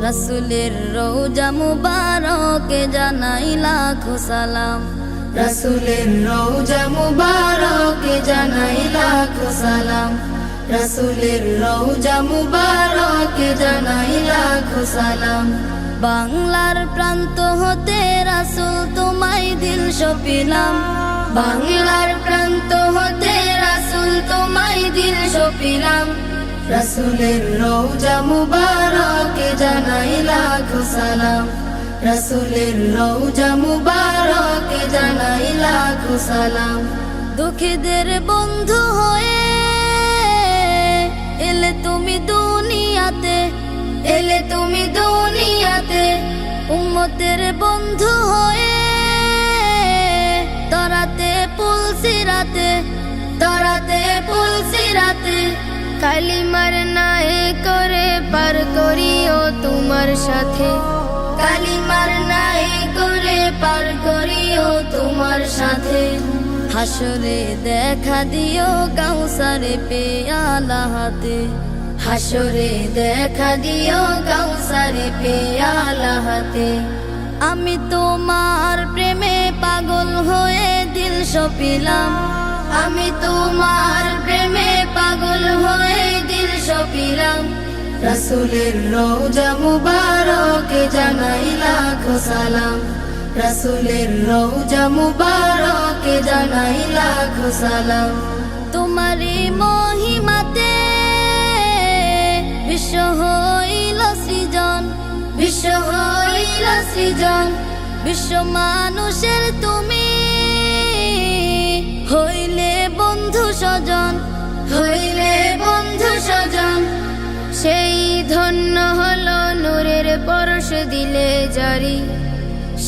রাসূলের রওজা মুবারকে জানাই লাখো সালাম, রাসূলের রওজা মুবারকে জানাই লাখো সালাম, রাসূলের রওজা মুবারকে জানাই লাখো সালাম। বাংলার প্রান্ত হতে রাসূল তোমায় দিল সপিলাম, বাংলার প্রান্ত হতে রাসূল তোমায় দিল সপিলাম, রাসূলের রওজা মুবারকে জানাই লাখো সালাম, রাসূলের রওজা মুবারকে জানাই লাখো সালাম। দুঃখীদের বন্ধু হয়ে এলে তুমি দুনিয়াতে, এলে তুমি দুনিয়াতে, উম্মতের বন্ধু হয়ে তরাতে পুলসিরাতে, তরাতে পুলসিরাতে, কালিমার নায়ে করে পার করিও তোমার সাথে, কালিমার নায়ে করে পার করিও তোমার সাথে। হাসরে দেখা দিও কাউসারে পেয়ালা হাতে, হাসরে দেখা দিও কাউসারে পেয়ালা হাতে। আমি তোমার প্রেমে পাগল হয়ে দিল সপিলাম, আমি তোমার প্রেমে পাগল হয়ে দিল সপিলাম, রাসূলের রওজা মুবারকে জানাই লাখো সালাম, রাসূলের রওজা মুবারকে জানাই লাখো সালাম। তোমারই মহিমাতে বিশ্ব হইল সৃজন, বিশ্ব হইল সৃজন, বিশ্ব মানুষের তুমি হইলে বন্ধু স্বজন, হইলে বন্ধু স্বজন। সেই ধন্য হলো নূরের পরশ দিলে জারি,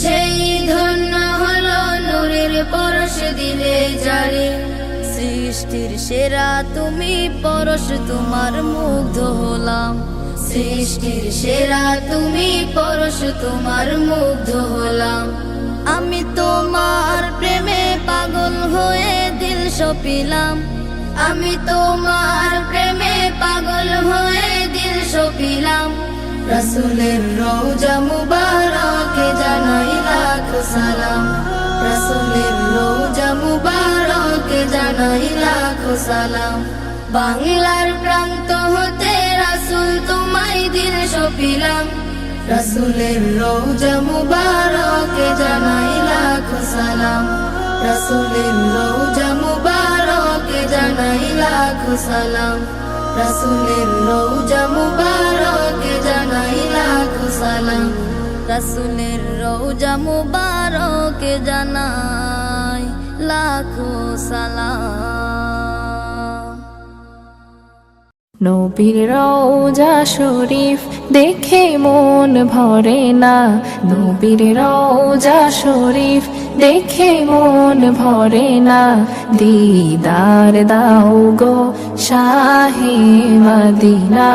সেই ধন্য হলো নূরের পরশ দিলে জারি। সৃষ্টির সেরা তুমি পরশ তোমার মুগ্ধ হলাম, সৃষ্টির সেরা তুমি পরশ তোমার মুগ্ধ হলাম। আমি তোমার প্রেমে পাগল হয়ে দিল সপিলাম, আমি তোমার প্রেমে পাগল হয়ে দিল সপিলাম, রাসূলের রওজা মুবারকে জানাই লাখো সালাম, রাসূলের রওজা মুবারকে জানাই লাখো সালাম। বাংলার প্রান্ত হতে রাসূল তোমায় দিল সপিলাম, রাসূলের রওজা মুবারকে জানাই লাখো সালাম, রাসূলের রওজা মুবারকে জানাই লাখো সালাম, রাসূলের রওজা মুবারকে জানাই লাখো সালাম, রাসূলের রওজা মুবারকে জানাই লাখো সালাম। নবীর রওজা শরীফ দেখে মন ভরে না, নবীর রওজা শরীফ দেখে মন ভরে না, দিদার দাও গো শাহে মদিনা,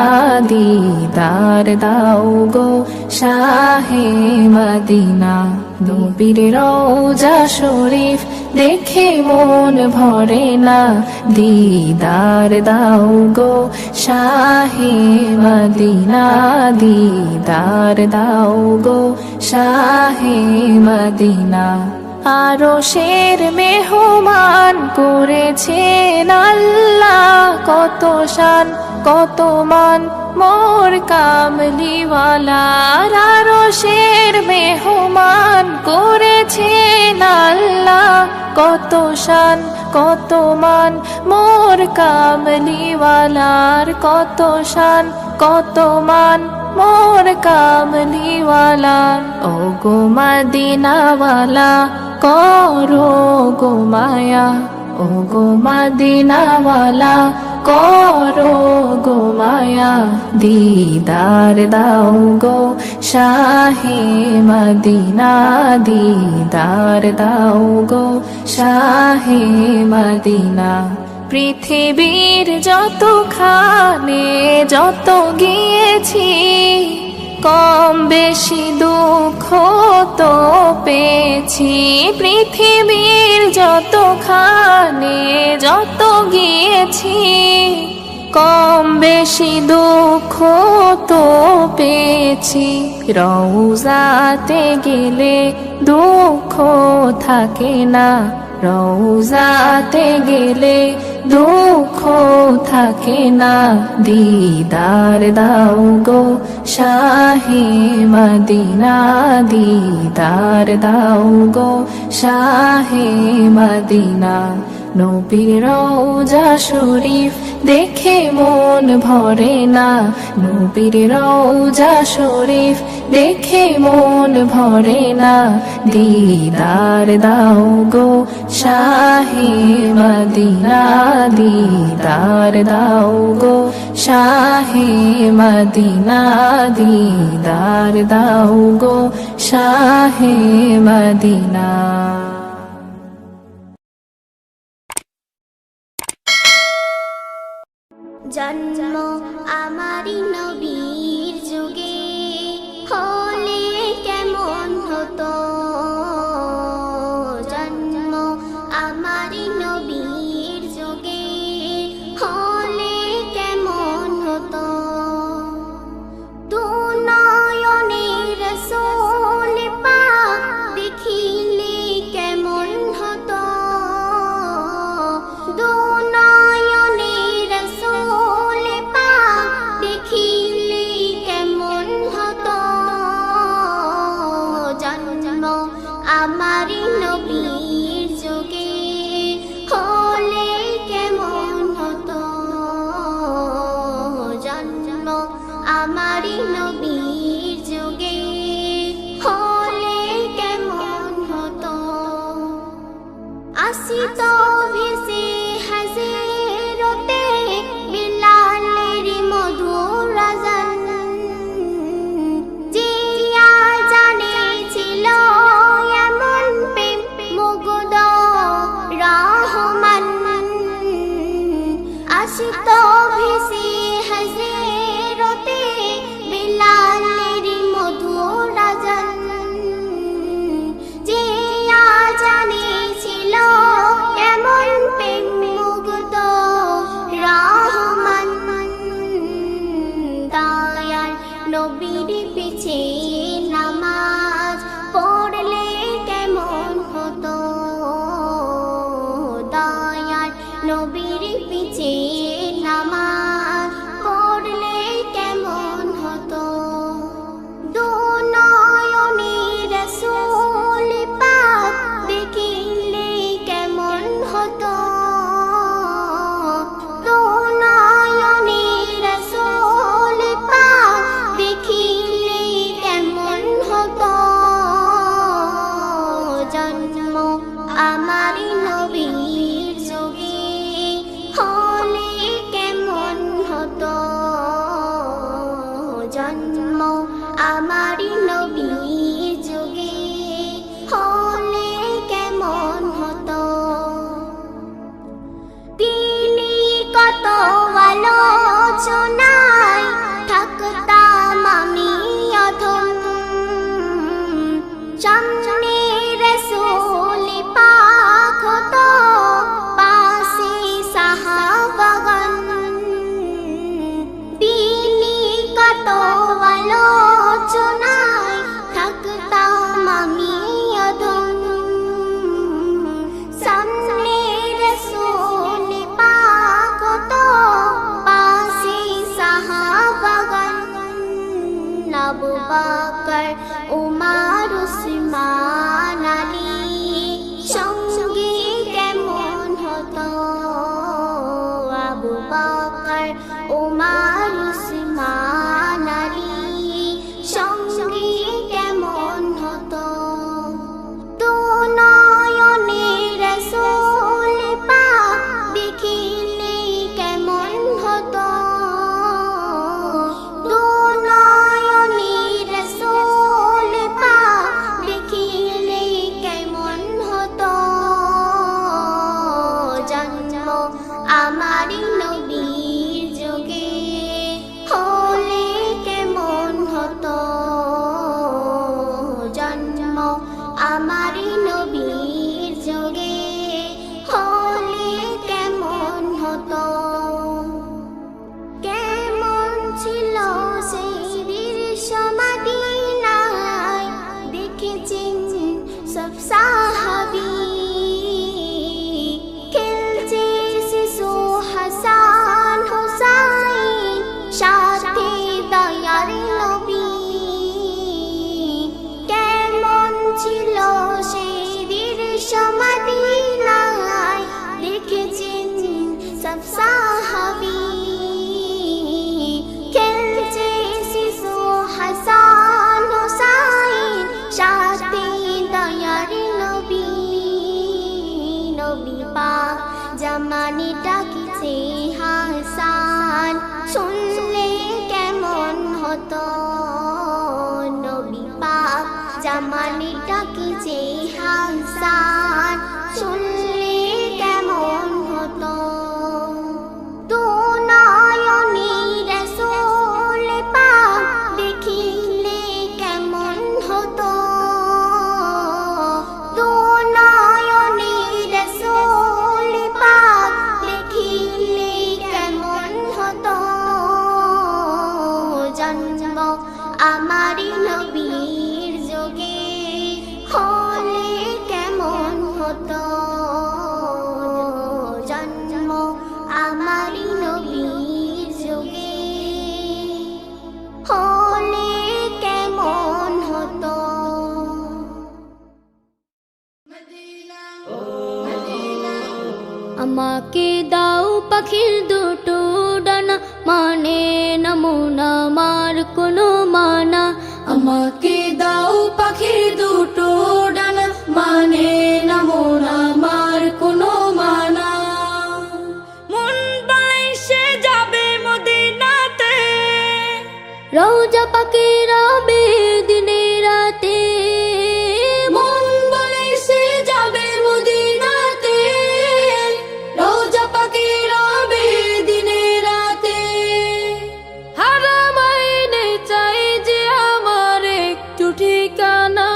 দিদার দাও গো শাহে মদিনা। নবীর রওজা শরীফ দেখে মন ভরে না, দিদার দাও গো শাহে মদিনা, দিদার দাও গো শাহে মদিনা। আরশের মেহমান করেছেন আল্লাহ, কত শান কত মান মোর কামলিওয়ালার। আরশের মেহমান করেছেন আল্লাহ, কত শান কত মান মোর কামলিওয়ালার, কত শান কত মান মোর কামলিওয়ালার। ও গো মদিনাওয়ালা করো গো মায়া, ও গো মদিনাওয়ালা করো গো মায়া, দিদার দাও গো শাহে মদিনা, দিদার দাও গো শাহে মদিনা। পৃথিবীর যতখানে যত গিয়েছি, কম বেশি দুঃখ তো পেয়েছি। পৃথিবীর যতখানে যত গিয়েছি, কম বেশি দুঃখ তো পেয়েছি, রওজাতে গেলে দুঃখ থাকে না, রওজাতে গেলে দুঃখ থাকে না। দিদার দাও গো শাহে মদিনা, দিদার দাও গো শাহে মদিনা। নবীর রওজা শরীফ দেখে মন ভরে না, নবীর রওজা শরীফ দেখে মন ভরে না। দিদার দাও গো শাহে মদিনা, দিদার দাও গো শাহে মদিনা, দিদার দাও গো শাহে মদিনা। জন্ম আমারি নবীর যুগে হলে কেমন হতো, জন্ম আমারি নবীর যুগে হলে কেমন হতো। দু নয়নে রাসূল পাক দেখিলে কেমন হতো, দু নয়নে রাসূল পাক দেখিলে কেমন হতো। জন্ম আমারি নবীর যুগে হলে কেমন হতো, জন্ম আমারি নবীর যুগে হলে কেমন হতো। আসিত ভেসে হাজিরতে বিলালের মধুর আযান, জিয়া জানেছিল এমন প্রেম মুগ্ধ রহমান। আসিত ভেসে হাজিরতে বিলালের মধুর আযান, জিয়া জানেছিল এমন প্রেম মুগ্ধ রহমান। দয়াল নবীর পিছে নামাজ পড়লে কেমন হতো, দয়াল নবীর পিছে নামাজ পড়লে কেমন হতো। দু নয়নে রাসূল পাক দেখিলে কেমন হতো, দু নয়নে রাসূল পাক দেখিলে কেমন হতো। জন্ম আমারি নবীর যুগে হলে কেমন হতো, জন্ম আমারি নবীর যুগে হলে কেমন হতো। তিনি কত আলোচনায় থাকতাম আমি অধম, সামনে রাসূল পাক হতো পাশে সাহাবাগণ। তিনি কত আলোচনায় থাকতাম আমি অধম, সামনে রাসূল পাক হতো পাশে সাহাবাগণ। আবু বকর উমর উসমান আলী সঙ্গে কেমন হতো, আবু বকর উমর উসমান আলী সঙ্গে কেমন হতো। দু নয়নে রাসূল পাক দেখিলে কেমন হতো, দু নয়নে রাসূল পাক দেখিলে কেমন হতো। জন্ম আমারি নবীর যুগে হলে কেমন হতো, জন্ম আমারি নবীর যুগে হলে কেমন হতো। জামানি ডাকিছে হাসান, শুনলে কেমন হতো। নবী পাক জামানি ডাকিছে হাসান, শুনলে কেমন হতো। দুনয়নি রাসূল পাক দেখিলে কেমন হতো। দুনয়নি রাসূল পাক দেখিলে কেমন হতো। জন্ম আমারি নবীর যোগে হলে কেমন হতো। জন্ম আমারি নবীর যোগে হলে কেমন হতো। আমাকে দাও পাখির দুটো ডানা, মানে না মন আমার কোনো মানা। আমাকে দাও পাখির দুটো ডানা, মানে না মন আমার কোনো মানা। মন বলে সে যাবে মদিনাতে, রওজা পাকে রবে দিনে রাতে। মন বলে সে যাবে মদিনাতে, রওজা পাকে রবে দিনে রাতে। হারামাইনে চাই যে আমার একটু ঠিকানা,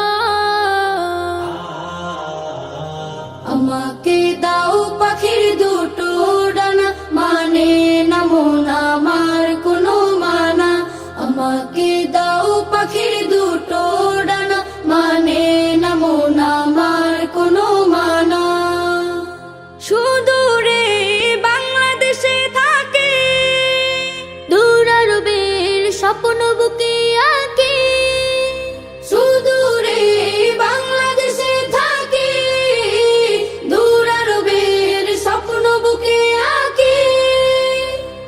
আমাকে দাও পাখির দুটো ডানা, মানে না মন আমার কোনো মানা। আমাকে দাও পাখির দুটো ডানা, মানে না মন আমার কোনো মানা। সুদূরে বাংলাদেশে থাকে, দূরারবের স্বপ্ন বুকে আঁকে। সুদূরে বাংলাদেশে থাকে, দূরারবের স্বপ্ন বুকে আঁকে।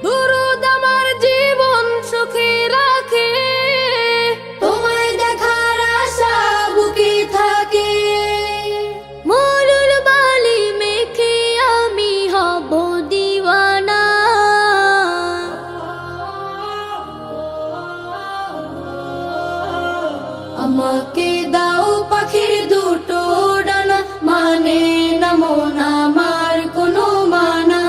দুরুদ আমার জীবন সুখে রাখে, তোমায় দেখার আশা বুকে থাকে। মৌলুল বালি মেখে আমি হব দিওয়ানা। আমাকে দাও পাখির দুটো ডানা, মানে না মন আমার কোনো মানা।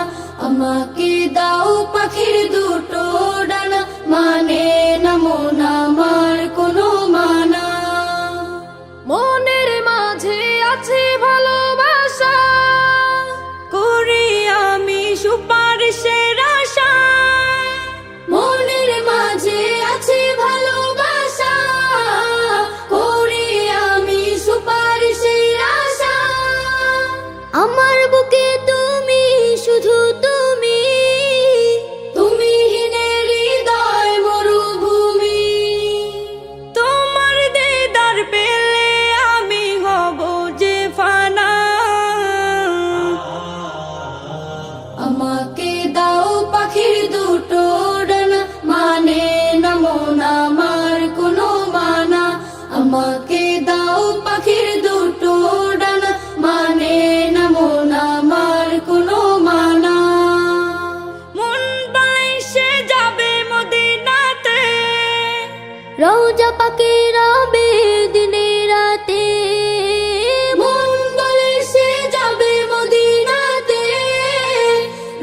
আমাকে দাও পাখির দুটো ডানা, মানে না মন আমার কোনো মানা। মনের মাঝে আছে ভালোবাসা, করি আমি সুপারিশের আশা। মনের মাঝে আছে ভালোবাসা, করি আমি সুপারিশের আশা। আমার বুকে তুমি, শুধু তুমি। তুমি হীনের হৃদয় মরুভূমি, তোমার দিদার পেলে আমি হব যে ফানা। আমাকে দাও পাখির দুটো ডানা, মানে না মন আমার কোনো মানা। আমাকে দাও পাখির দুটো ডানা, মানে না মন আমার কোনো মানা। মন বলে সে যাবে মদিনাতে, রওজা পাকে রবে দিনে রাতে। মন বলে সে যাবে মদিনাতে,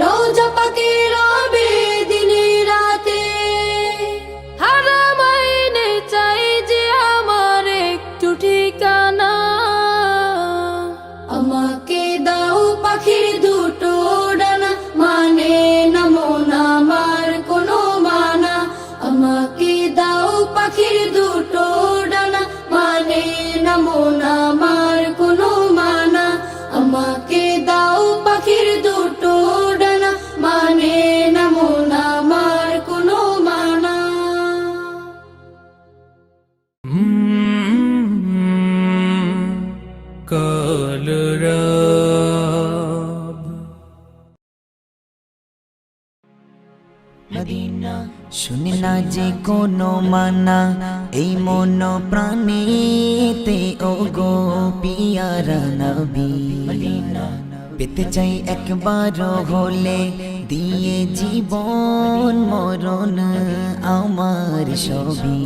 রওজা পাকে রবে দিনে রাতে। হারামাইনে চাই যে আমার একটু ঠিকানা, আমাকে দাও পাখির দুটো ডানা, মানে না মন আমার কোনো মানা। আমাকে দাও পাখির দুটো ডানা, মানে না মন আমার কোনো মানা। আমাকে দাও পাখির দুটো ডানা, মানে না মন আমার কোনো মানা। কলরব মদিনা শুনি না যে কোনো মানা, এই মন প্রাণীতে ও গো পিয়ারা নবী। মদিনা পেতে চাই একবার হলে দিয়ে জীবন মরণ আমার সবই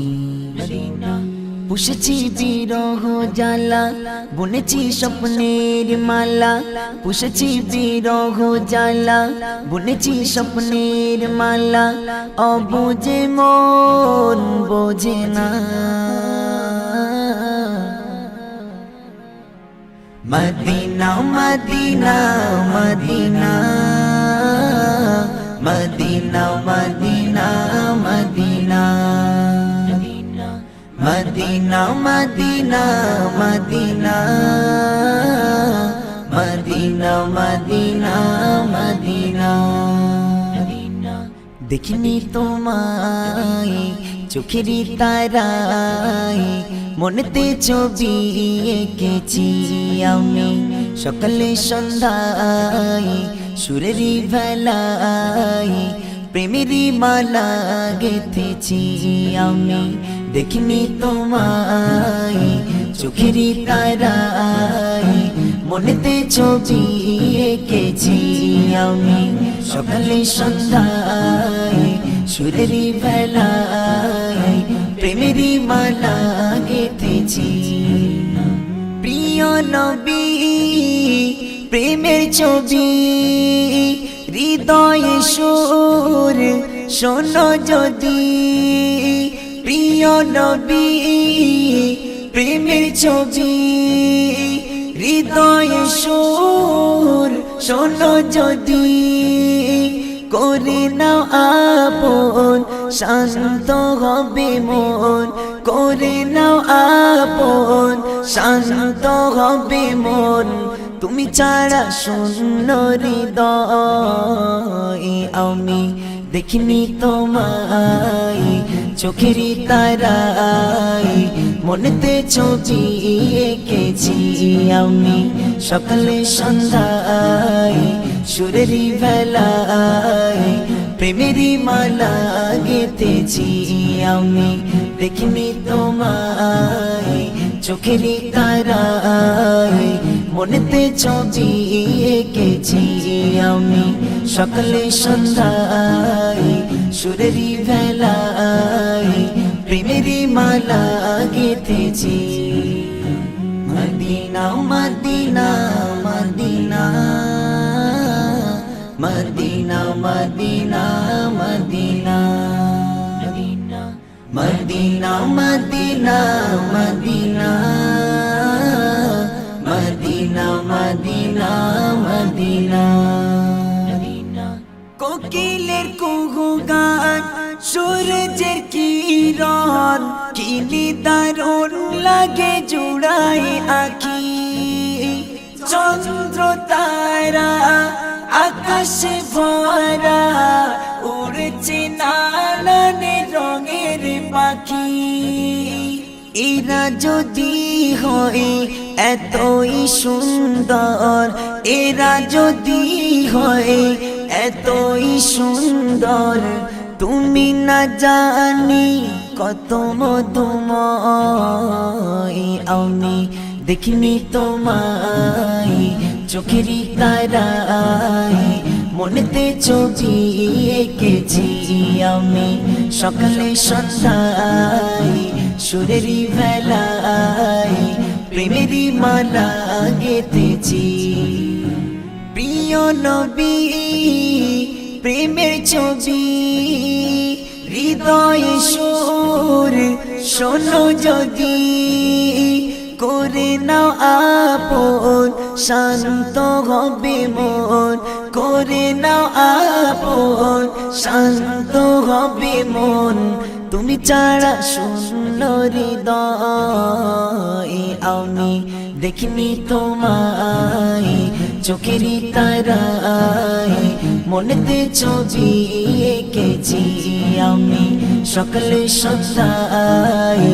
পুষেছি বিরহ জ্বালা বুনেছি স্বপ্নের মালা পুষেছি বিরহ জ্বালা বুনেছি স্বপ্নের মালা অবুঝে মন বোঝে না Medina Medina Medina Medina Medina Medina Medina Medina Medina Medina Medina Medina দেখিনি তোমায় চোখেরই তারায় মনেতে ছবি এঁকেছি আমি সকালে সন্ধ্যায় সুরেরই ভেলায় প্রেমেরই মালা গেঁথেছি আমি দেখিনি তোমায় চোখেরই তারায় মনেতে ছবি এঁকেছি আমি সকালে সন্ধ্যায় সুরেরই ভেলায় প্রেমেরই মালা গেঁথেছি প্রিয় নবী প্রেমের ছবি হৃদয়ে সুর শোনো যদি প্রিয় নবী প্রেমের ছবি হৃদয়ে সুর শোনো যদি করে নাও আপন শান্ত হবে মন করে নাও আপন শান্ত হবে মন তুমি ছাড়া শূন্য হৃদয় আমি দেখিনি তোমায় চোখেরই তারায় মনেতে ছবি এঁকেছি আমি সকালে সন্ধ্যায় সুরেরই ভেলায় প্রেমেরই মালা গেঁথেছি আমি দেখিনি তোমায় চোখেরই তারায় মনেতে ছবি এঁকেছি আমি সকালে সন্ধ্যায় সুরেরই ভেলায় প্রেমেরই মালা গেঁথেছি Madina Medina Medina Medina Medina Medina Medina Medina Medina Medina Medina Madina কোকিলের কুহু গান সূর্যের কিরণ কিনি দারুণ লাগে জুড়াই আঁখি চন্দ্র তারা আকাশে ভরা উড়ছে নানান রঙের পাখি এরা যদি হয় এতই সুন্দর এরা যদি হয় এতই সুন্দর তুমি না জানি কত মধুময় আমি দেখিনি তোমায় চোখেরই তারায় মনেতে ছবি এঁকেছি আমি সকালে সন্ধ্যায় সুরেরই ভেলায় প্রেমেরই মালা গেঁথেছি প্রিয় নবী প্রেমের ছবি হৃদয়ে সুর শোনো যদি করে নাও আপন শান্ত হবে মন করে নাও আপন শান্ত হবে মন তুমি ছাড়া শূন্য হৃদয় আমি দেখিনি তোমায় চোখেরই তারায় মনেতে ছবি এঁকেছি আমি সকালে সন্ধ্যায়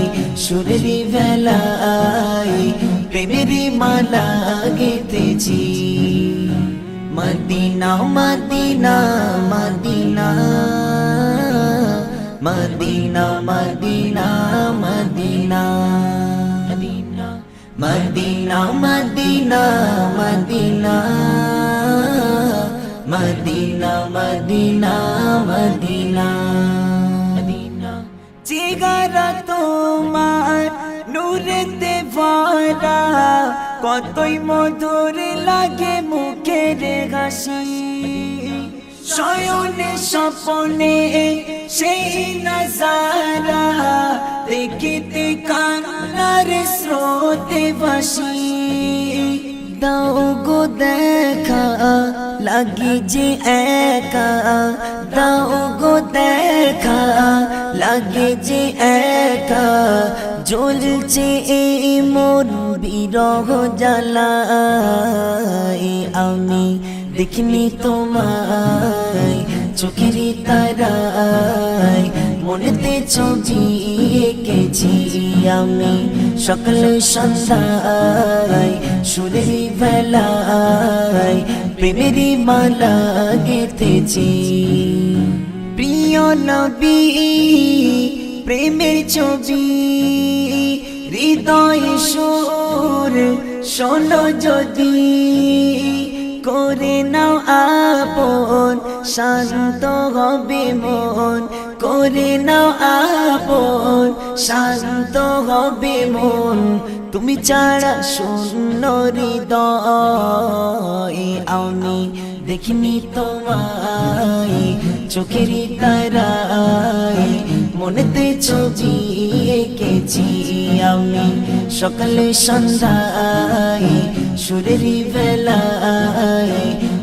সুরেরই ভেলায় প্রেমেরই মালা গেঁথেছি Madina Medina Medina Medina Medina Medina Medina Medina Medina Medina Medina Madina চেহারা তোমার নূরেতে ভরা কতই মধুর লাগে মুখের হাসি শয়নে স্বপনে সেই নজারা দেখিতে কান্নার স্রোতে ভাসি দাও গো দেখা লাগে যে একা দাও গো দেখা লাগে যে একা জ্বলছে এই মন বিরহ জ্বালায় আমি দেখিনি তোমায় চোখের তারায় মনেতে ছবি এঁকেছি আমি সকাল সন্ধ্যায় সুরের বেলায় প্রেমের মালা গেঁথেছি প্রিয় নবী প্রেমের ছবি হৃদয় সুর শোনো যদি করে নাও আপন শান্ত হবে মন করে নাও আপন শান্ত হবে মন তুমি ছাড়া শূন্য হৃদয় আমি দেখিনি তোমায় চোখের তারায় মনেতে ছবি এঁকেছি আমি সকালে সন্ধ্যায় সুরের বেলায়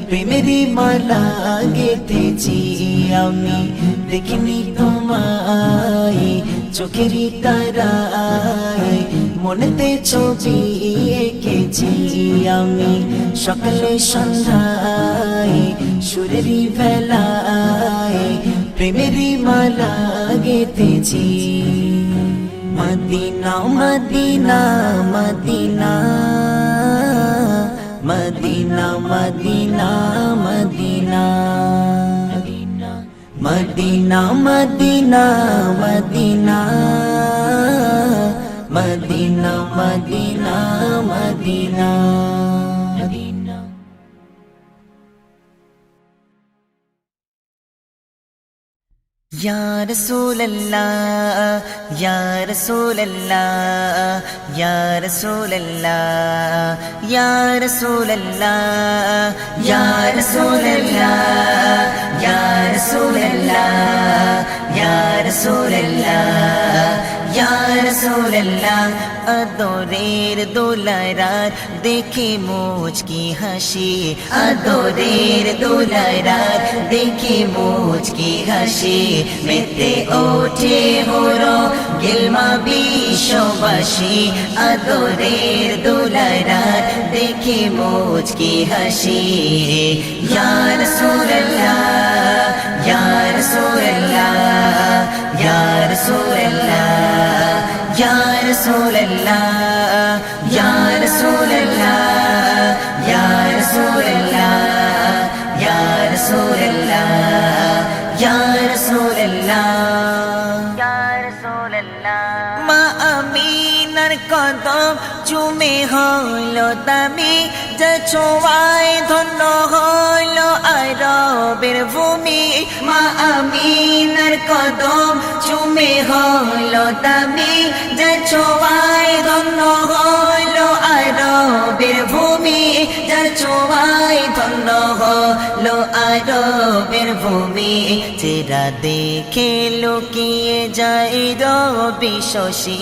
প্রেমের মালা গেঁথেছি আমি দেখিনি তোমায় চোখের তারায় মনেতে ছবি এঁকেছি আমি সকালে সন্ধ্যায় সুরের বেলায় প্রেমের মালা গেঁথেছি Madina Medina Medina Medina Medina Medina Medina Medina Medina Medina Medina Madina या रसूल अल्लाह या रसूल अल्लाह या रसूल अल्लाह या रसूल अल्लाह या रसूल अल्लाह या रसूल अल्लाह या रसूल अल्लाह या रसूल अल्लाह अदोरेर दुलारार देखे मुझ की हंसी अदोरेर दुलारार देखे मुझ की हंसी मेते ओठे होरो गिलमा बिशोबाशी अदोरेर दुलारार देखे मुझ की हंसी या रसूल अल्लाह या रसूल अल्लाह या रसूल अल्लाह या रसूल अल्लाह या रसूल अल्लाह या रसूल अल्लाह या रसूल अल्लाह या रसूल अल्लाह या रसूल अल्लाह मा अमीनर कदम चुमे हलो दामी যে ছোঁয়ায় ধন্য হইল আরবের ভূমি মা আমিনার কদম চুমে হইল দামি যে ছোঁয়ায় ধন্য হইল আরবের ভূমি যার ছোঁয়ায় ধন্য হইল আরবের ভূমি চেরা দেখে লুকিয়ে যায় রবি শশী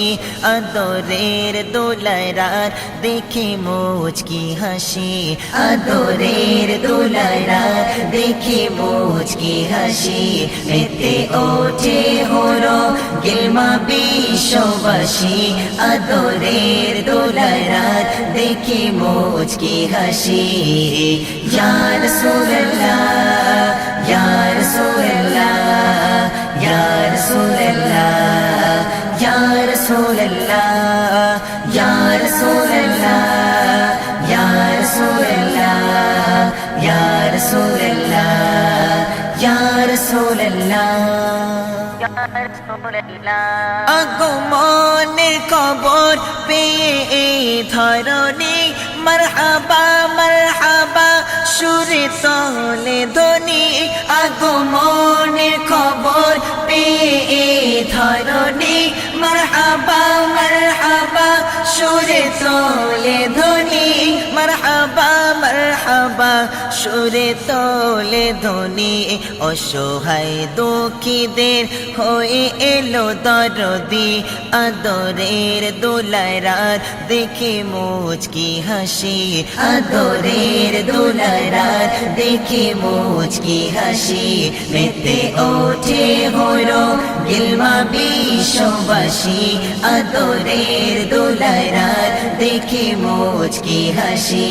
আদরের দোলারার দেখে মুচকি হাসি আদরের দোলারার দেখে মুচকি হাসি মেতে ওঠে হলো গিলমা বিশ্ববাসী আদরের দোলারার দেখে মুচকি হাসি ইয়া রাসূলুল্লাহ ইয়া রাসূলুল্লাহ ইয়া রাসূলুল্লাহ ইয়া রাসূলুল্লাহ ইয়া রাসূলুল্লাহ ইয়া রাসূলুল্লাহ ইয়া রাসূলুল্লাহ ইয়া রাসূলুল্লাহ আগমনের খবর পেয়ে এই ধরনী মারহাবা মারহাবা সুরে তলে ধ্বনি আগমনের খবর পেয়ে ধরণী মারহাবা মারহাবা সুরে তলে ধ্বনি মারহাবা মারহাবা সুরে তলে ধ্বনি অসহায় দুঃখীদের হয়ে এলো দরদি আদরের দোলায় রাত দেখে মুচকি হাসি আদরের দোলায় রাত দেখে মুচকি হাসি মেতে ওঠে হলো গিলমা বিশ্ববাসী আদরের দোলায় রাত দেখে মুচকি হাসি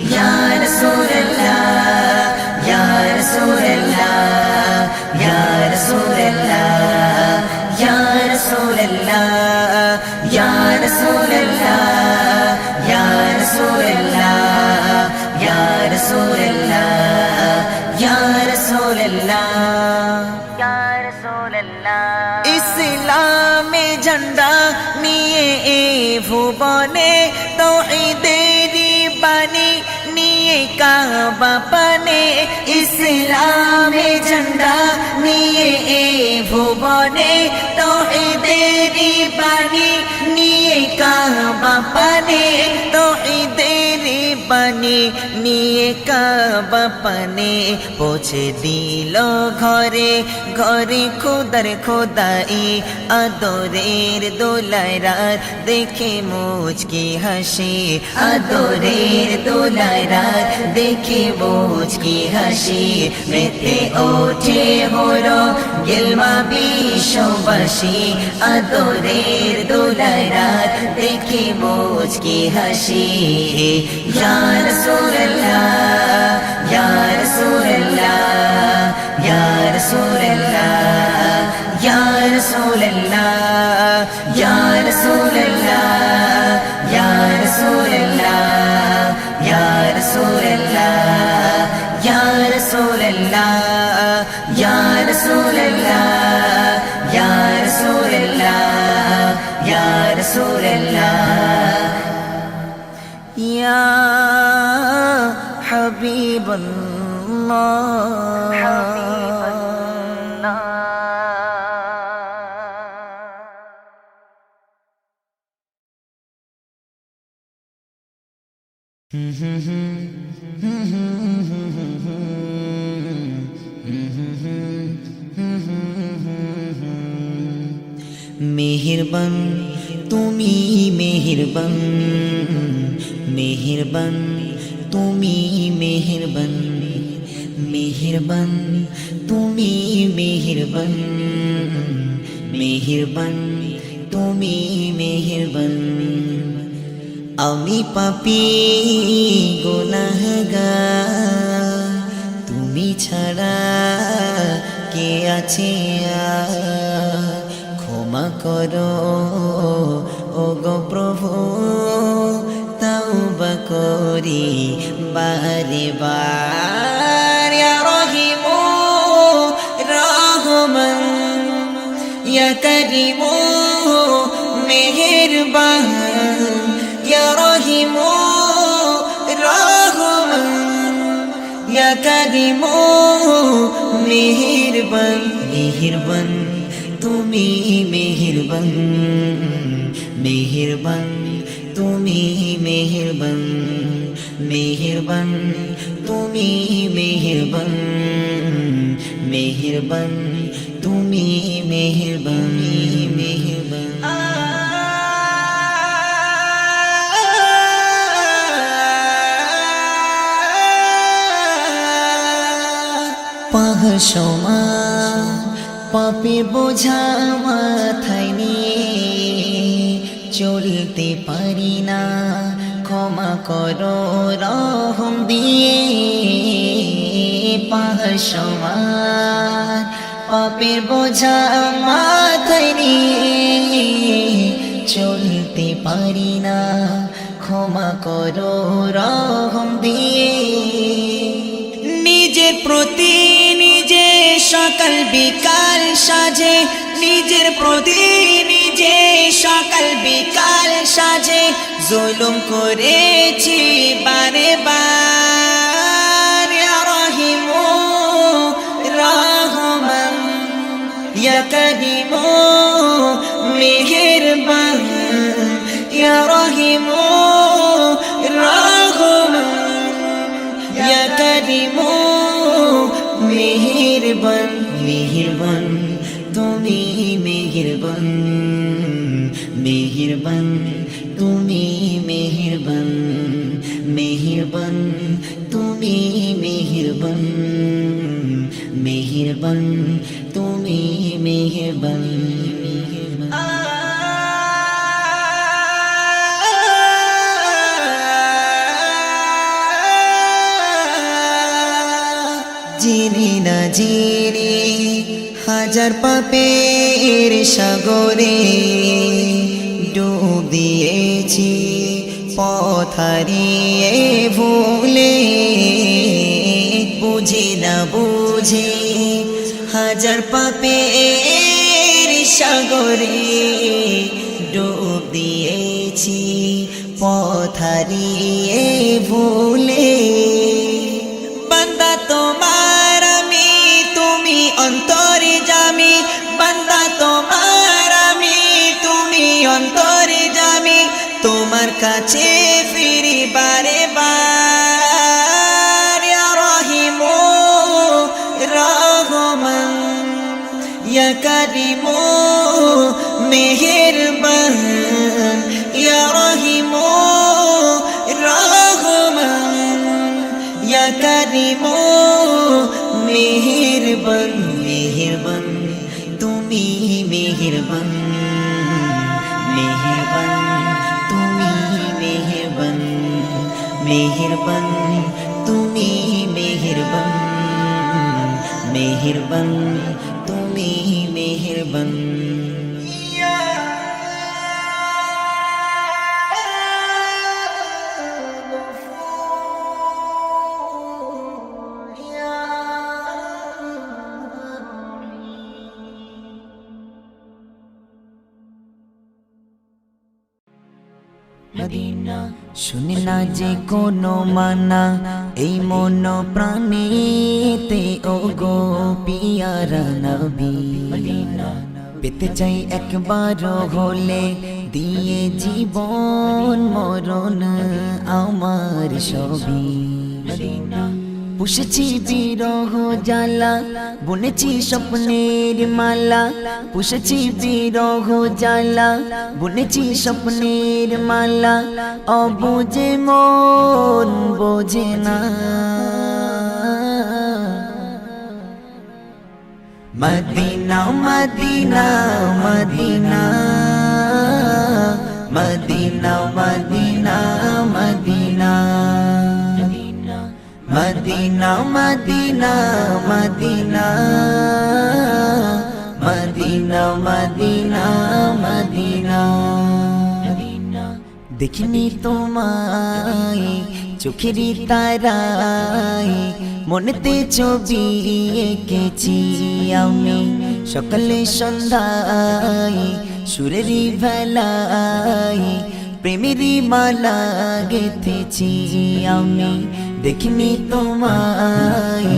ইয়া রাসূলুল্লাহ ইয়া রাসূলুল্লাহ ইয়া রাসূলুল্লাহ ইয়া রাসূলুল্লাহ ইয়া রাসূলুল্লাহ ইয়া রাসূলুল্লাহ ইয়া রাসূলুল্লাহ ইয়া রাসূলুল্লাহ ইয়া রাসূলুল্লাহ ইসলামে ঝান্ডা নিয়ে ভুবনে তাওহীদেরই বাণী নিয়ে কাবা পানে ইসলামে ঝান্ডা নিয়ে ভুবনে তাওহীদেরই বাণী নিয়ে কাবা পানে তাওহীদেরই বাণী নিয়ে কাবা পানে পৌঁছে দিল ঘরে ঘরে খোদার খোদাই আদরের দোলায় রাত দেখে মুচকি হাসি আদরের দোলায় রাত দেখে মুচকি হাসি মেতে ওঠে হলো গিলমা বিশ্ববাসী আদরের দোলায় রাত দেখে মুচকি হাসি ইয়া রাসূলুল্লাহ ইয়া রাসূলুল্লাহ ইয়া রাসূলুল্লাহ ইয়া রাসূলুল্লাহ ইয়া রাসূলুল্লাহ ইয়া রাসূলুল্লাহ ইয়া রাসূলুল্লাহ ইয়া রাসূলুল্লাহ ইয়া রাসূলুল্লাহ ইয়া রাসূলুল্লাহ ইয়া রাসূলুল্লাহ ইয়া হাবিবাল্লাহ মেহেরবান তুমি মেহেরবান মেহেরবান তুমি মেহেরবান মেহেরবান তুমি মেহেরবান মেহেরবান তুমি মেহেরবান আমি পাপী গুনাহগার তুমি ছাড়া কে আছে আর ক্ষমা করো ওগো প্রভু তাওবা করি বারে বার ইয়া রহিমু রহমান ইয়া করিমু মেহেরবান ইয়া রহিমু রহমান ইয়া করিমু মেহেরবান মেহেরবান তুমি মেহেরবান মেহেরবান তুমি মেহেরবান মেহেরবান তুমি মেহেরবান মেহেরবান তুমি মেহেরবান মেহেরবান পাহাড় সমান পাপের বোঝা মাথায় নিয়ে চলতে পারি না ক্ষমা করো রহম দিয়ে পাহাড় সমান পাপের বোঝা মাথায় নিয়ে চলতে পারি না ক্ষমা করো রহম দিয়ে নিজের প্রতি নিজে সকাল বিকাল সাজে নিজের প্রতি নিজে সকাল বিকাল সাজে জুলুম করেছি বারে বার ইয়া কারিম মেহেরবান ইয়া রহিম রহমান ইয়া কারিম মেহেরবান মেহেরবান তুমি মেহেরবান মেহেরবান তুমি মেহেরবান মেহেরবান তুমি মেহেরবান মেহেরবান তুমি মেহেরবান জিনি না জিনি হাজার পাপের সাগরে ডুব দিয়েছি পথ হারিয়ে ভুলে বুঝি না বুঝি হাজার পাপের সাগরে ডুব দিয়েছি পথ হারিয়ে ভুলে বান্দা তোমার আমি তুমি অন্তরে জামি বান্দা তোমার আমি তুমি অন্তরে জামি তোমার কাছে ফিরি বারে বার ইয়া রহিম রহমান ইয়া কারিম মেহেরবান ইয়া রহিম রহমান ইয়া কারিম মেহেরবান মেহেরবান তুমি মেহেরবান মেহেরবান তুমি মেহেরবান মেহেরবান তুমি মেহেরবান মেহেরবান তুমি মেহেরবান মদিনা শুনে না যে কোনো মানা এই মন প্রাণীতে ও গো পিয়ারা নবী মদিনা পেতে চাই একবার হলে দিয়ে জীবন মরণ আমার সবই মদিনা পুষেছি বিরহ জ্বালা বুনেছি স্বপ্নের মালা পুষেছি বিরহ জ্বালা বুনেছি স্বপ্নের মালা অবুঝে মন বোঝে না Medina Medina Medina Medina Medina Medina Medina Medina Medina Medina Medina Medina দেখিনি তোমায় চোখেরই তারায় মনেতে ছবি এঁকেছি আমি সকালে সন্ধ্যায় সুরেরই ভেলায় প্রেমেরই মালা গেঁথেছি আমি দেখিনি তোমায়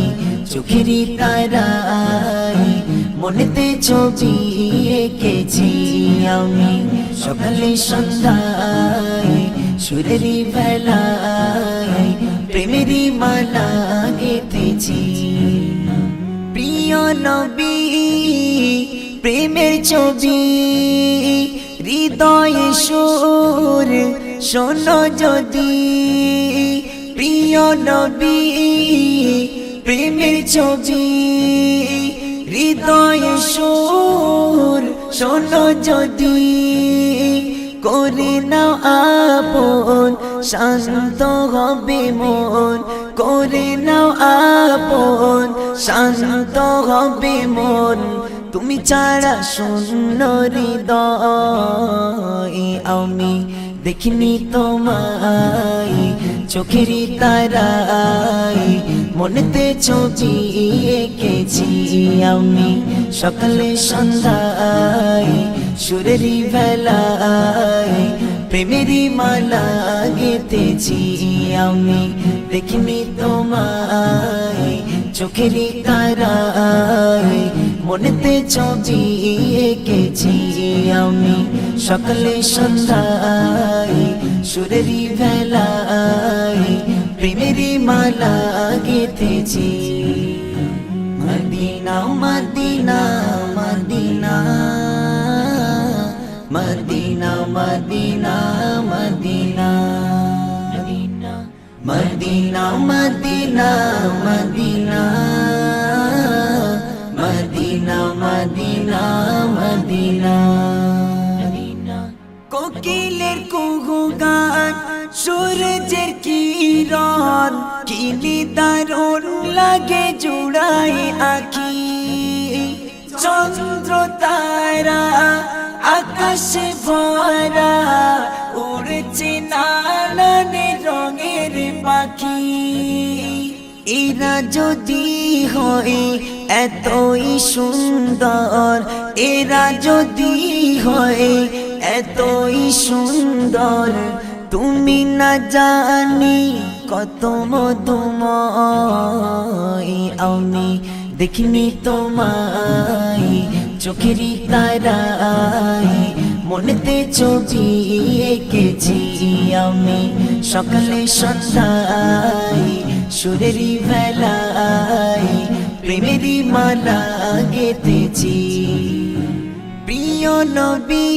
চোখেরই তারায় মনেতে ছবি এঁকেছি আমি সকালে সন্ধ্যায় সুরেরই ভেলায় প্রেমেরই মালা গেঁথেছি প্রিয় নবী প্রেমের ছবি হৃদয়ে সুর শোনো যদি প্রিয় নবী প্রেমের ছবি হৃদয়ে সুর শোনো যদি করে নাও আপন শান্ত হবে মন করে নাও আপন শান্ত হবে মন তুমি ছাড়া শূন্য হৃদয় আমি দেখিনি তোমায় চোখেরই তারায় মনেতে ছবি এঁকেছি আমি সকালে সন্ধ্যায় সুরেরই ভেলায় প্রেমেরই মালা গেঁথেছি আমি দেখিনি তোমায় চোখেরই তারায় মনেতে ছবি এঁকেছি আমি সকালে সন্ধ্যায় সুরেরই ভেলায় প্রেমেরই মালা গেঁথেছি Madina Medina Medina Medina Medina Medina Medina Medina Medina Medina Medina Madina কোকিলের কুহু গান সূর্যের কিরণ কিলি দারুণ লাগে জুড়াই আঁখি চন্দ্র তারা আকাশে ভরা উড়ছে নানান রঙের পাখি এরা যদি হয় এতই সুন্দর এরা যদি হয় এতই সুন্দর তুমি না জানি কত মধুময় আমি দেখিনি তোমায় চোখেরই তারায় মনেতে ছবি এঁকেছি আমি সকালে সন্ধ্যায় সুরেরই ভেলায় প্রেমেরই মালা গেঁথেছি প্রিয় নবী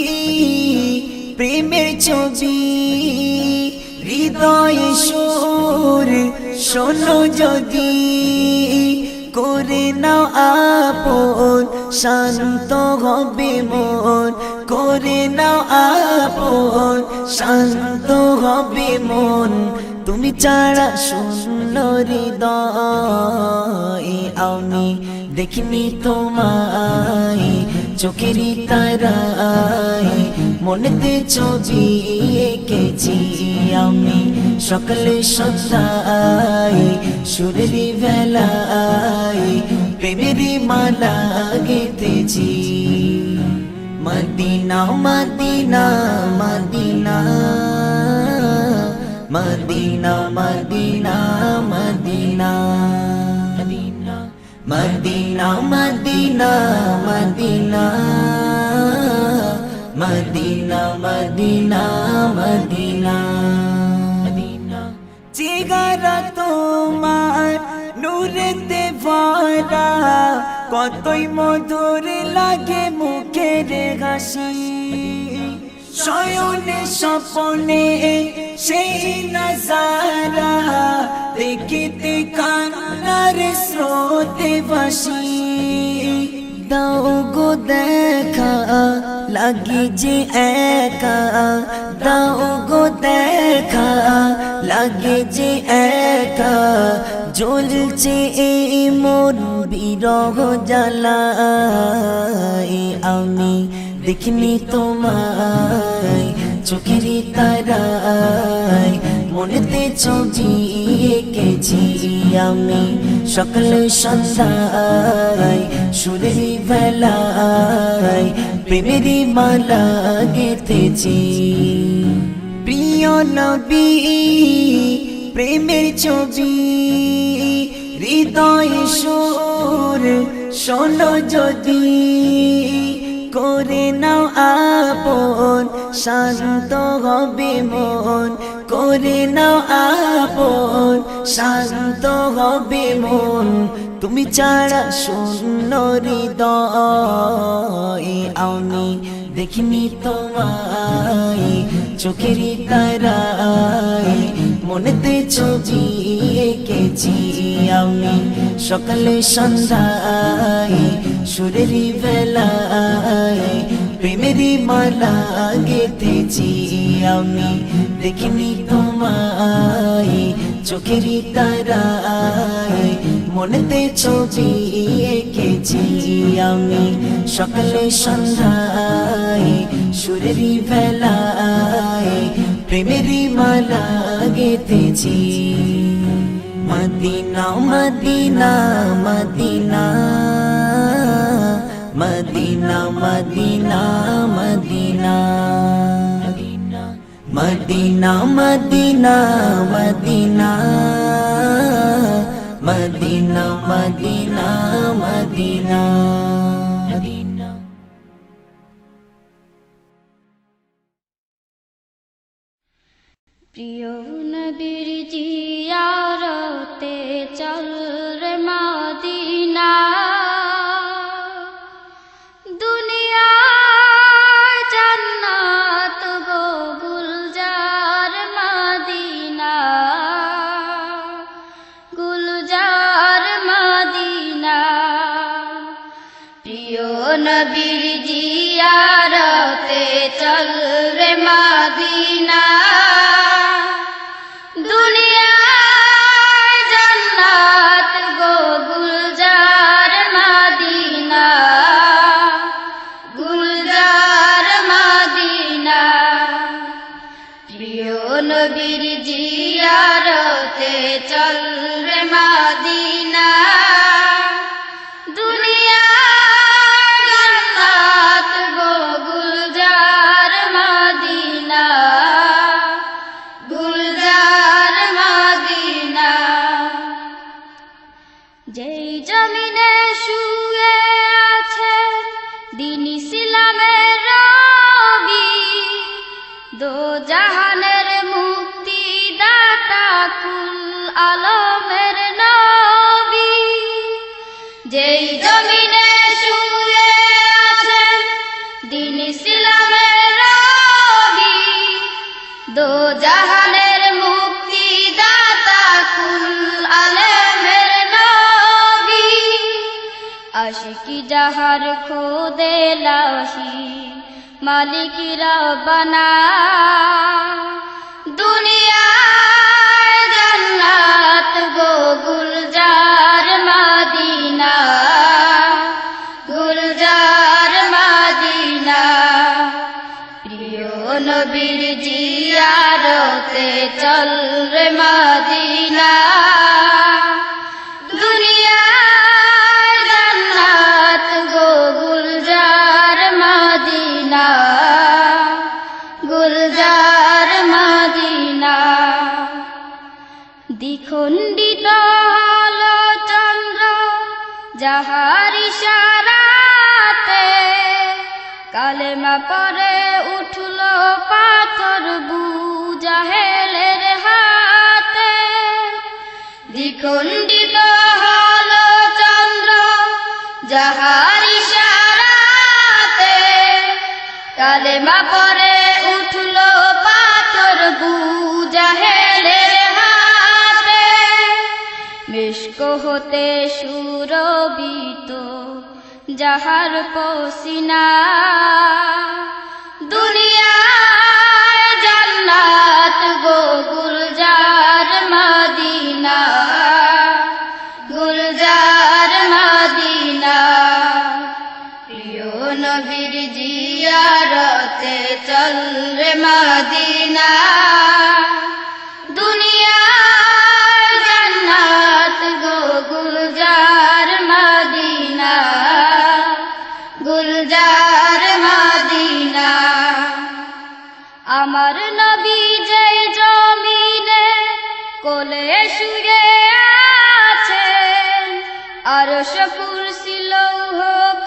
প্রেমের ছবি হৃদয়ে সুর শোনো যদি করে নাও আপন শান্ত হবে মন করে নাও আপন শান্ত হবে মন তুমি ছাড়া শূন্য হৃদয় আমি দেখিনি তোমায় চোখেরই তারায় মনেতে ছবি এঁকেছি আমি সকালে সন্ধ্যায় সুরেরই ভেলায় প্রেমেরই মালা গেঁথেছি Madina Medina Medina Medina Medina Medina Medina Medina Medina Medina Medina Madina চেহারা তোমার নূরেতে ভরা কতই মধুর লাগে মুখের হাসি শয়নে স্বপনে সেই নজারা দেখিতে কান্নার স্রোতে ভাসি দাও গো দেখা লাগে যে একা দাও গো দেখা লাগে যে একা জ্বলছে এই মন বিরহ জ্বালায় আমি দেখিনি তোমায় চোখেরই তারায় মনেতে ছবি এঁকেছি আমি সকাল সন্ধ্যায় সুরেরই ভেলায় প্রেমেরই মালা গেঁথেছি প্রিয় নবী প্রেমের ছবি হৃদয়ে সুর শোনো যদি করে নাও আপন শান্ত হবে মন করে নাও আপন শান্ত হবে মন তুমি ছাড়া শূন্য হৃদয় আমি দেখিনি তোমায় চোখেরই তারায় মনেতে ছবি এঁকেছি আমি সকালে সন্ধ্যায় সুরেরই ভেলায় প্রেমেরই মালা গেঁথেছি আমি দেখিনি তোমায় চোখেরই তারায় মনেতে ছবি এঁকেছি আমি সকালে সন্ধ্যায় সুরেরই ভেলায় প্রেমেরই মালা গেঁথেছি Madina Medina Medina Medina Medina Medina Medina Medina Medina Medina Medina Madina প্রিয় নবীর জিয়ারতে চল রে মদিনা দুনিয়া জান্নাত গো গুলজার মদিনা গুলজার মদিনা প্রিয় নবীর জিয়ারতে চল রে মদিনা দুনিয়া জান্নাত গো গুলজার মদিনা গুলজার মদিনা প্রিয় নবীর জিয়ারতে চল রে মদিনা দুনিয়া জান্নাত গো গুলজার মদিনা গুলজার মদিনা যেই জমিনে শুয়ে আছে দ্বীন ইসলামের রবি দো জাহানের মুক্তি দাতা কুল আলমের নবী যেই জমিনে শুয়ে আছে দ্বীন ইসলামের রবি দো জাহানের মুক্তি দাতা কুল আলমের নবী আশিকি যাহার খোদে লাশি মালিক রব্বানা দুনিয়া জান্নাত গো গুলজার মদিনা গুলজার মদিনা প্রিয় নবীর জিয়ারতে চল রে মদিনা দুনিয়া জান্নাত গো গুলজার মদিনা গুলজার মদিনা দ্বিখণ্ডিত হলো চন্দ্র যাহার ইশারাতে কালেমা পরে উঠল পাথর বুজাহেলের হাতে দ্বিখণ্ডিত হলো চন্দ্র যাহার ইশারাতে কালেমা পরে উঠল পাথর বুজাহেলের হাতে মিশক হতে সুরবিত যাহার পসিনা দুনিয়া জান্নাত গো গুলজার মদিনা গুলজার মদিনা প্রিয় নবীর জিয়ারতে চল রে মদিনা দুনিয়া জান্নাত গো গুলজার মদিনা গুলজার মদিনা আমার নবী যে জমিনে কোলে শুয়ে আছেন আরশ কুরসি লৌহ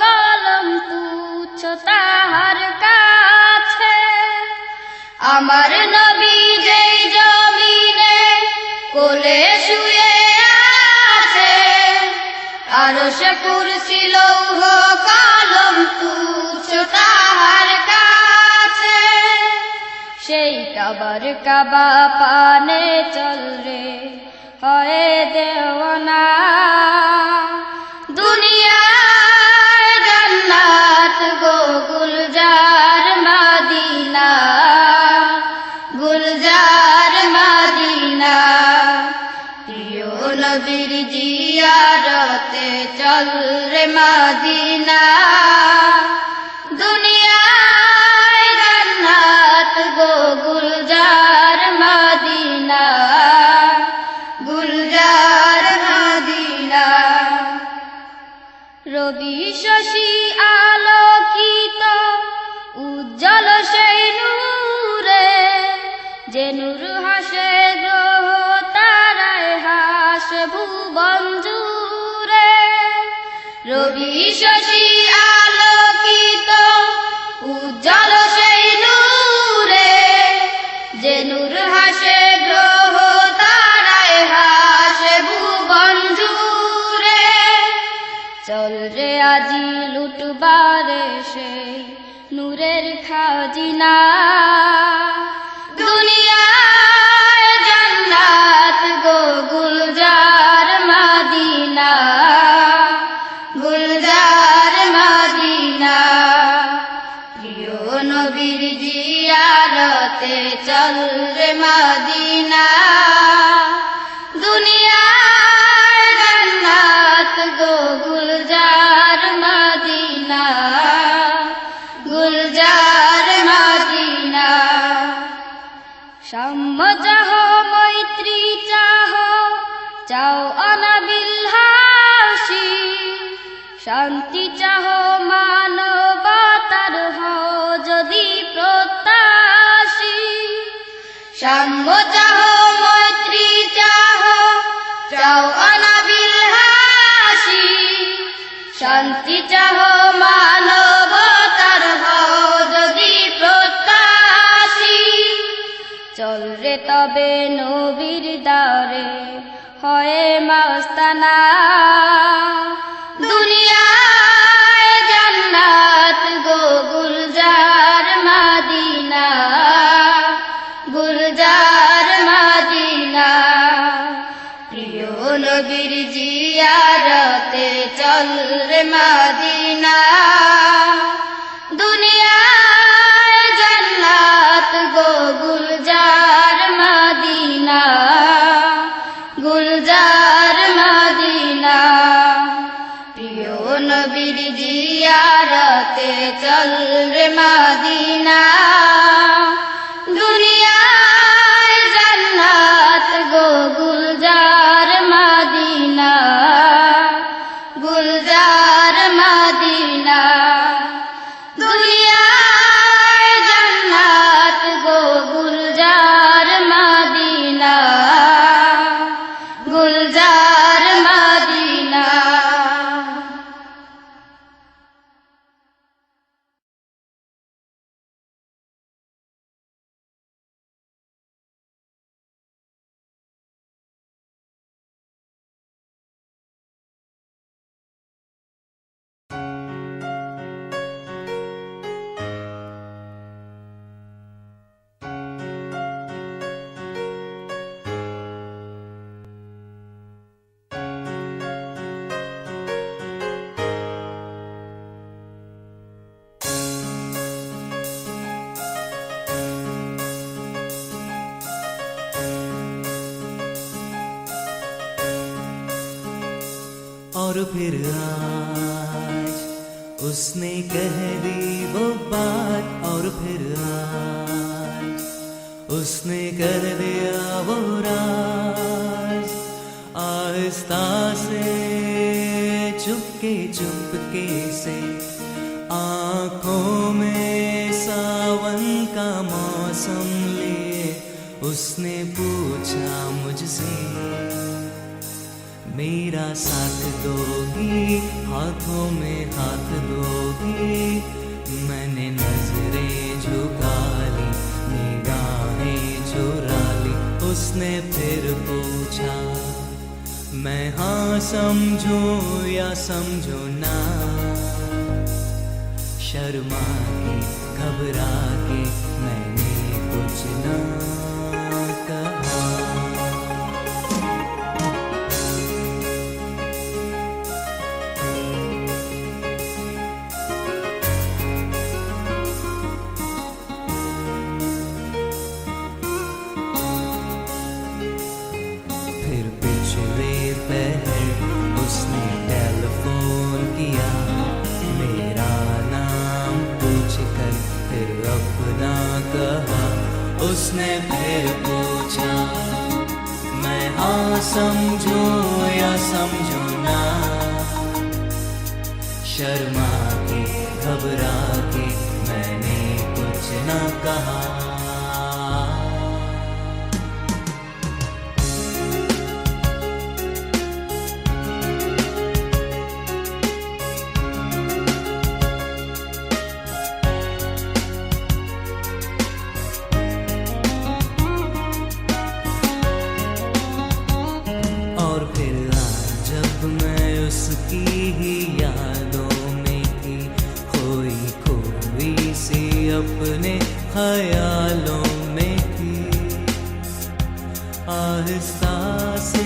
কলম তুচ্ছ তাহার কাছে আমার নবী যে জমিনে কোলে শুয়ে আছেন আরশ কুরসি লৌহ কলম তুচ্ছ তাহার কাছে সেই কাবার কাবা পানে চল রে হয় দেওয়ানা দুনিয়া জান্নাত গো গুলজার মদিনা গুলজার মদিনা প্রিয় নবীর জিয়ারতে চল রে মদিনা দুনিয়া জান্নাত গো গুলজার মদিনা গুলজার মদিনা রবি শশী আলোকিত উজ্জ্বল সেই নূরে যে নূর হাসে গ্রহ তারায় হাসে ভুবন জুড়ে রবি শশী আলোকিত উজ্জ্বল সেই নূরে যে নূর হাসে চল রে আজি লুটবারে সেই নূরের খাজিনা দুনিয়ায় জান্নাত গো গুলজার মদিনা গুলজার মদিনা প্রিয় নবীর জিয়ারতে চল রে মদিনা দুনিয়ায় জান্নাত গো গুলজার মদিনা গুলজার মদিনা সাম্য চাহ মৈত্রী চাহ চাও অনাবিল হাসি শান্তি চাহ মানবতার হও যদি প্রত্যাশী সাম্য চাহ মৈত্রী চাহ চাও অনাবিল হাসি শান্তি চাহ মানবতার হও যদি প্রত্যাশী চল রে তবে নবীর দ্বারে হয়ে মাস্তানা দুনিয়ায় জান্নাত গো গুলজার মদিনা গুলজার মদিনা প্রিয় নবীর জিয়ারতে চল রে মদিনা দুনিয়ায় জান্নাত গো গুলজার মদিনা গুলজার মদিনা প্রিয় নবীর জিয়ারতে চল রে মদিনা দুনিয়ায় জান্নাত গো গুলজার মদিনা গুলজার মদিনা দুনিয়ায় জান্নাত গো গুলজার মদিনা গুলজার মদিনা और फिर आज उसने कह दी वो बात और फिर आज उसने कर दिया वो राज आहिस्ता से चुपके से आँखों में सावन का मौसम लिए उसने पूछा मुझसे मेरा साथ दोगी हाथों में हाथ दोगी मैंने नजरें झुका ली निगाहें चुरा ली उसने फिर पूछा मैं हाँ समझूं या समझूं ना शर्मा के घबरा के मैंने कुछ ना कहा उसने टेलीफोन किया मेरा नाम पूछकर फिर अपना कहा उसने फिर पूछा मैं हाँ समझूं या समझूं ना शर्मा के घबरा के मैंने कुछ ना कहा उसकी ही अपने ख्यालों में थी। आहिस्ता से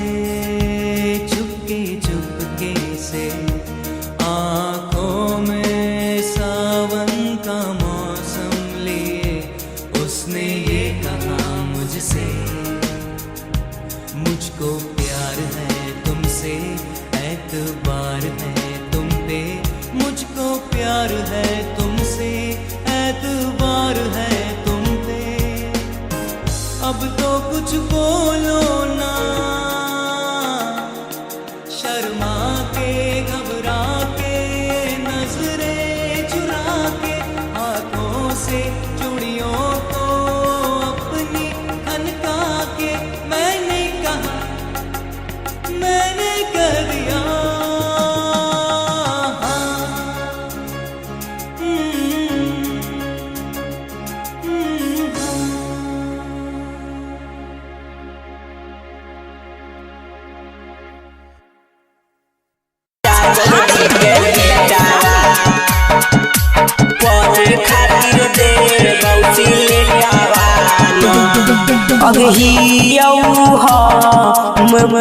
चुपके चुपके से आँखों में सावन का मौसम लिए उसने ये कहा मुझसे, मुझको प्यार है तुमसे, एतबार है तुम पे, मुझको प्यार है तुमसे, एतबार है तुम पे। अब तो कुछ बोलो ना, शर्मा के घबरा के नजरें चुरा के, हाथों से चूड़ियों को अपनी खनका के मैंने कहा, मैंने कह दिया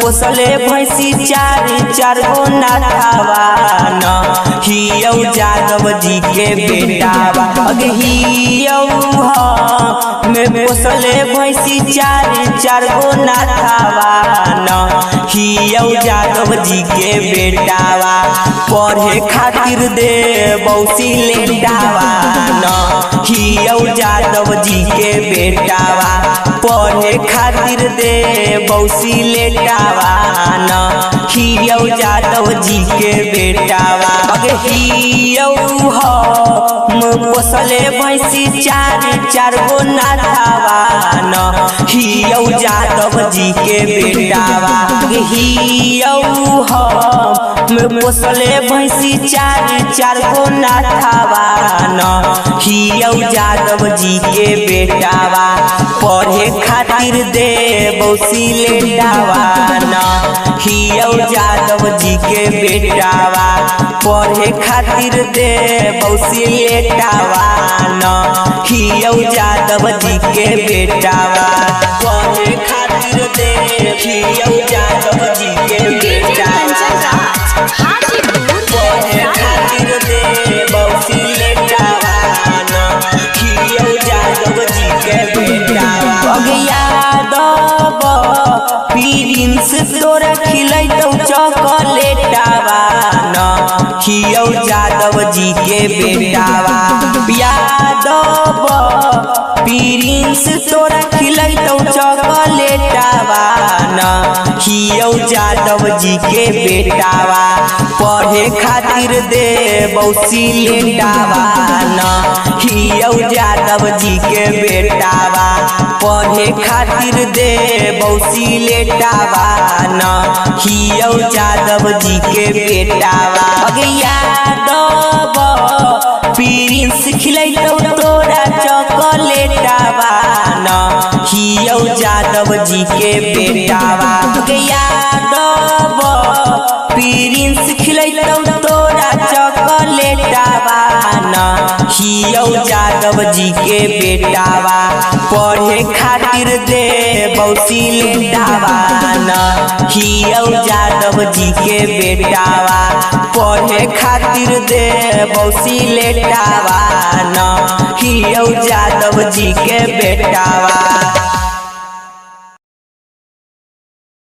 पोसले भैंसी चार चार गो नाथावा न हियौ जादव जी के बेटावा। हियौ में पोसले भैंसी चार चार गो नाथावा न हियौ जादव जी के बेटावा। पढ़े खातिर दे बौसी लेटावा न हियौ जादव जी के बेटावा। पढ़े खातिर दे बौसी लेटावा न हियौ जादव जी के बेटावा। हियौ पोसले भैंसी चार चार गो नाथावा न हियौ जादव जी के बेटावा। हियौ पोसले भैंसी चार चार गो नाथावा न हियौ जादव जी के बेटावा। पढ़े खातिर दे बौसी लेटावा न हियौ जादव जी के बेटावा। पढ़े खातिर दे बौसी लेटावा न हियौ जादव जी के बेटावा। पढ़े खातिर दे हियौ जादव जी के बेटावा। पढ़े खातिर दे बौसी लेटावा न हियौ जादव जी के बेटावा। यादव प्रिंस तोरा खिलैतौ चॉकलेटावा न हियौ जादव जी के बेटावा। यादव प्रिंस तोरा खिलैतौ चॉकलेटावा न हियौ जादव जी के बेटावा। पढ़े खातिर दे बौसी लेटावा न हियौ जादव जी के बेटावा। पढ़े खातिर दे बौसी लेटावा न हियौ जादव जी के बेटावा। यादव प्रिंस खिलैतौ तोरा चॉकलेटावा न हियौ जादव जी के बेटावा। यादव प्रिंस खिलैतौ तोरा चॉकलेटावा न हियौ जादव जी के बेटावा। पढ़े खातिर दे बौसी लेटावा न हियौ जादव जी के बेटावा। पढ़े खातिर दे बौसी लेटावा न हियौ जादव जी के बेटावा।